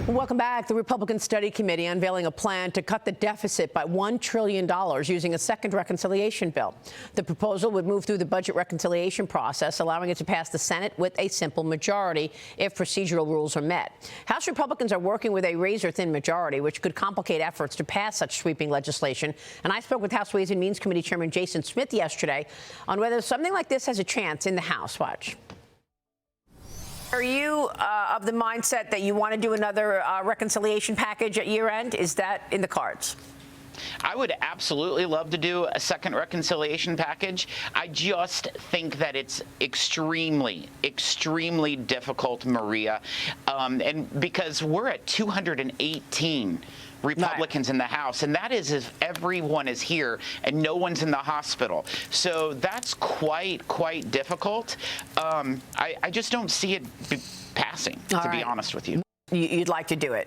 Welcome back. The Republican Study Committee unveiling a plan to cut the deficit by $1 trillion using a second reconciliation bill. The proposal would move through the budget reconciliation process, allowing it to pass the Senate with a simple majority if procedural rules are met. House Republicans are working with a razor-thin majority, which could complicate efforts to pass such sweeping legislation. And I spoke with House Ways and Means Committee Chairman Jason Smith yesterday on whether something like this has a chance in the House. Watch. Are you of the mindset that you want to do another reconciliation package at year end? Is that in the cards? I would absolutely love to do a second reconciliation package. I just think that it's extremely, extremely difficult, Maria, and because we're at 218 Republicans in the House, and that is if everyone is here and no one's in the hospital. So that's quite difficult. I just don't see it passing, to be honest with you. You'd like to do it,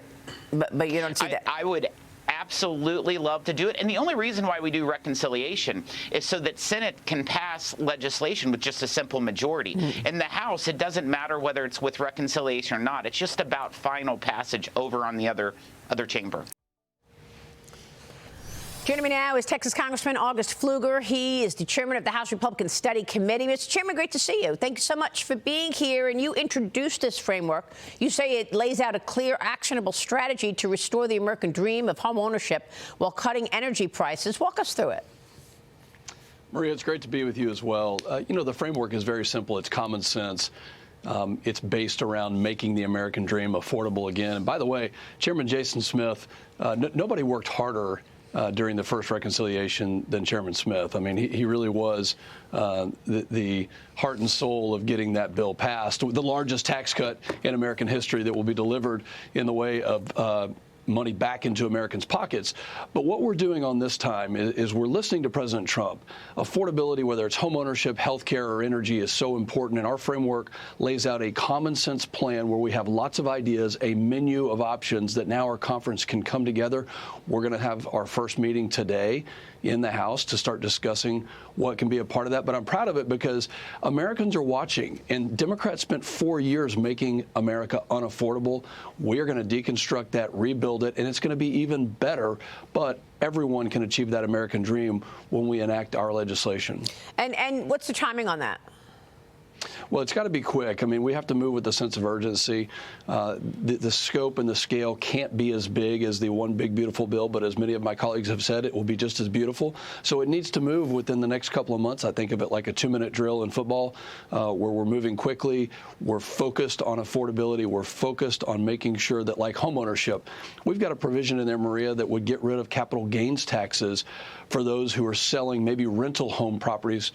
but you don't see that. I would absolutely love to do it. And the only reason why we do reconciliation is so that Senate can pass legislation with just a simple majority. In the House, it doesn't matter whether it's with reconciliation or not. It's just about final passage over on the other chamber. Joining me now is Texas Congressman August Pfluger. He is the chairman of the House Republican Study Committee. Mr. Chairman, great to see you. Thank you so much for being here. And you introduced this framework. You say it lays out a clear, actionable strategy to restore the American dream of home ownership while cutting energy prices. Walk us through it. Maria, it's great to be with you as well. The framework is very simple. It's common sense. It's based around making the American dream affordable again. And by the way, Chairman Jason Smith, nobody worked harder during the first reconciliation than Chairman Smith. I mean, he really was the heart and soul of getting that bill passed, the largest tax cut in American history that will be delivered in the way of money back into Americans' pockets. But what we're doing on this time is we're listening to President Trump. Affordability, whether it's home ownership, health care, or energy, is so important. And our framework lays out a common sense plan where we have lots of ideas, a menu of options that now our conference can come together. We're going to have our first meeting today in the House to start discussing what can be a part of that. But I'm proud of it because Americans are watching, and Democrats spent 4 years making America unaffordable. We're going to deconstruct that, rebuild it, and it's going to be even better. But everyone can achieve that American dream when we enact our legislation. And what's the timing on that? Well, it's got to be quick. I mean, we have to move with a sense of urgency. The scope and the scale can't be as big as the One Big Beautiful Bill, but as many of my colleagues have said, it will be just as beautiful. So it needs to move within the next couple of months. I think of it like a 2-minute drill in football, where we're moving quickly. We're focused on affordability. We're focused on making sure that, like homeownership, we've got a provision in there, Maria, that would get rid of capital gains taxes for those who are selling maybe rental home properties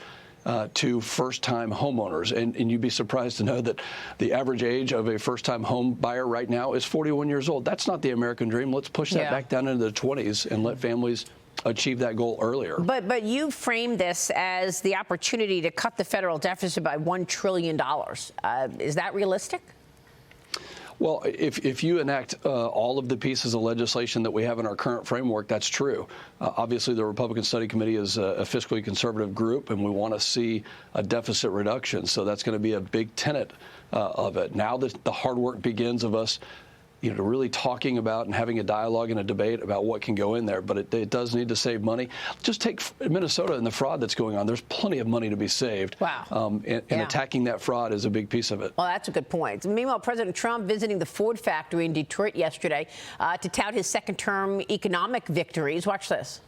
to first-time homeowners. And you'd be surprised to know that the average age of a first-time home buyer right now is 41 years old. That's not the American dream. Let's push that back down into the 20s and let families achieve that goal earlier. But you framed this as the opportunity to cut the federal deficit by $1 trillion. Is that realistic? Well, if you enact all of the pieces of legislation that we have in our current framework, that's true. Obviously, the Republican Study Committee is a fiscally conservative group, and we want to see a deficit reduction. So that's going to be a big tenet of it. Now that the hard work begins of us, really talking about and having a dialogue and a debate about what can go in there. But it does need to save money. Just take Minnesota and the fraud that's going on. There's plenty of money to be saved. Wow. And attacking that fraud is a big piece of it. Well, that's a good point. Meanwhile, President Trump visiting the Ford factory in Detroit yesterday to tout his second-term economic victories. Watch this.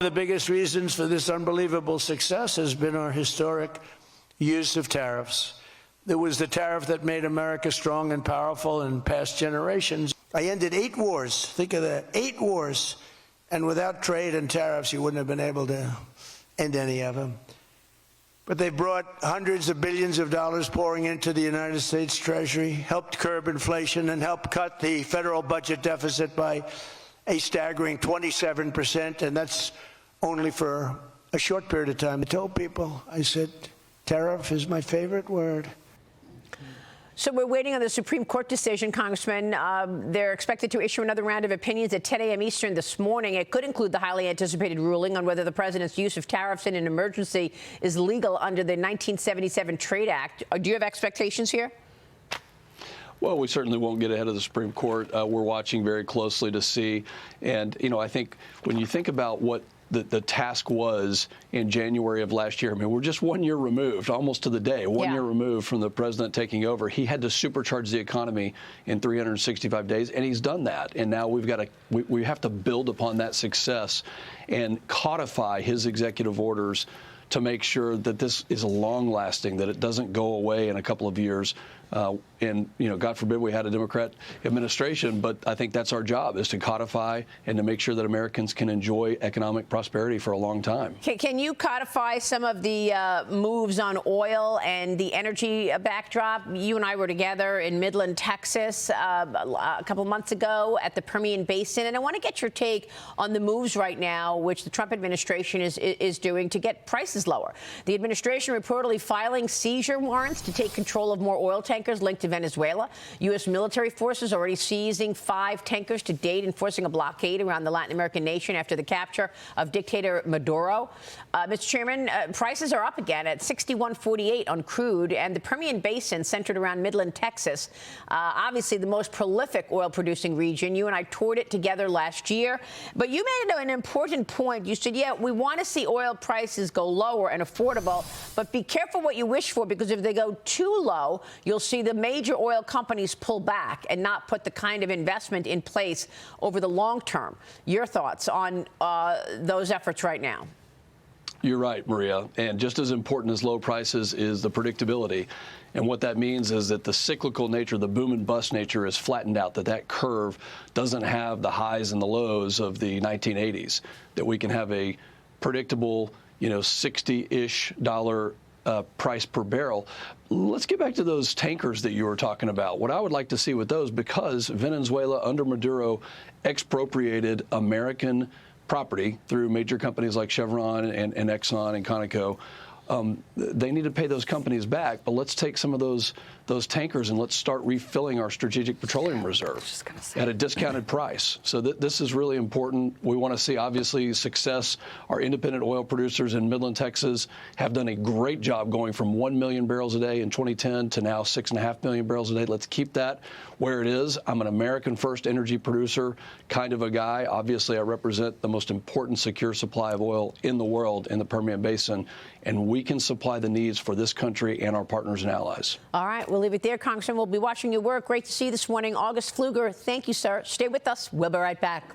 The biggest reasons for this unbelievable success has been our historic use of tariffs. There was the tariff that made America strong and powerful in past generations. I ended 8 wars. Think of that, 8 wars. And without trade and tariffs, you wouldn't have been able to end any of them. But they brought hundreds of billions of dollars pouring into the United States Treasury, helped curb inflation, and helped cut the federal budget deficit by a staggering 27%. And that's only for a short period of time. I told people, I said, tariff is my favorite word. So we're waiting on the Supreme Court decision, Congressman. They're expected to issue another round of opinions at 10 a.m. Eastern this morning. It could include the highly anticipated ruling on whether the president's use of tariffs in an emergency is legal under the 1977 Trade Act. Do you have expectations here? Well, we certainly won't get ahead of the Supreme Court. We're watching very closely to see. And, I think when you think about what the task was in January of last year. I mean, we're just 1 year removed, almost to the day, one year removed from the president taking over. He had to supercharge the economy in 365 days, and he's done that. And now we have to build upon that success and codify his executive orders to make sure that this is long-lasting, that it doesn't go away in a couple of years. And, God forbid we had a Democrat administration, but I think that's our job, is to codify and to make sure that Americans can enjoy economic prosperity for a long time. Can you codify some of the moves on oil and the energy backdrop? You and I were together in Midland, Texas, a couple months ago at the Permian Basin, and I want to get your take on the moves right now, which the Trump administration is doing to get prices lower. The administration reportedly filing seizure warrants to take control of more oil tankers linked to Venezuela. U.S. military forces already seizing 5 tankers to date, enforcing a blockade around the Latin American nation after the capture of dictator Maduro. Mr. Chairman, prices are up again at $61.48 on crude, and the Permian Basin, centered around Midland, Texas, obviously the most prolific oil-producing region. You and I toured it together last year, but you made an important point. You said, yeah, we want to see oil prices go lower and affordable, but be careful what you wish for, because if they go too low, you'll see the major oil companies pull back and not put the kind of investment in place over the long term. Your thoughts on those efforts right now? You're right, Maria. And just as important as low prices is the predictability. And what that means is that the cyclical nature, the boom and bust nature, is flattened out, that curve doesn't have the highs and the lows of the 1980s, that we can have a predictable, $60-ish price per barrel. Let's get back to those tankers that you were talking about. What I would like to see with those, because Venezuela under Maduro expropriated American property through major companies like Chevron and Exxon and Conoco, they need to pay those companies back. But let's take some of those tankers and let's start refilling our strategic petroleum reserve at a discounted price. So this is really important. We want to see, obviously, success. Our independent oil producers in Midland, Texas have done a great job going from 1 million barrels a day in 2010 to now 6.5 million barrels a day. Let's keep that where it is. I'm an American first energy producer kind of a guy. Obviously, I represent the most important secure supply of oil in the world in the Permian Basin, and we can supply the needs for this country and our partners and allies. All right, we'll leave it there, Congressman. We'll be watching your work. Great to see you this morning. August Pfluger, thank you, sir. Stay with us. We'll be right back.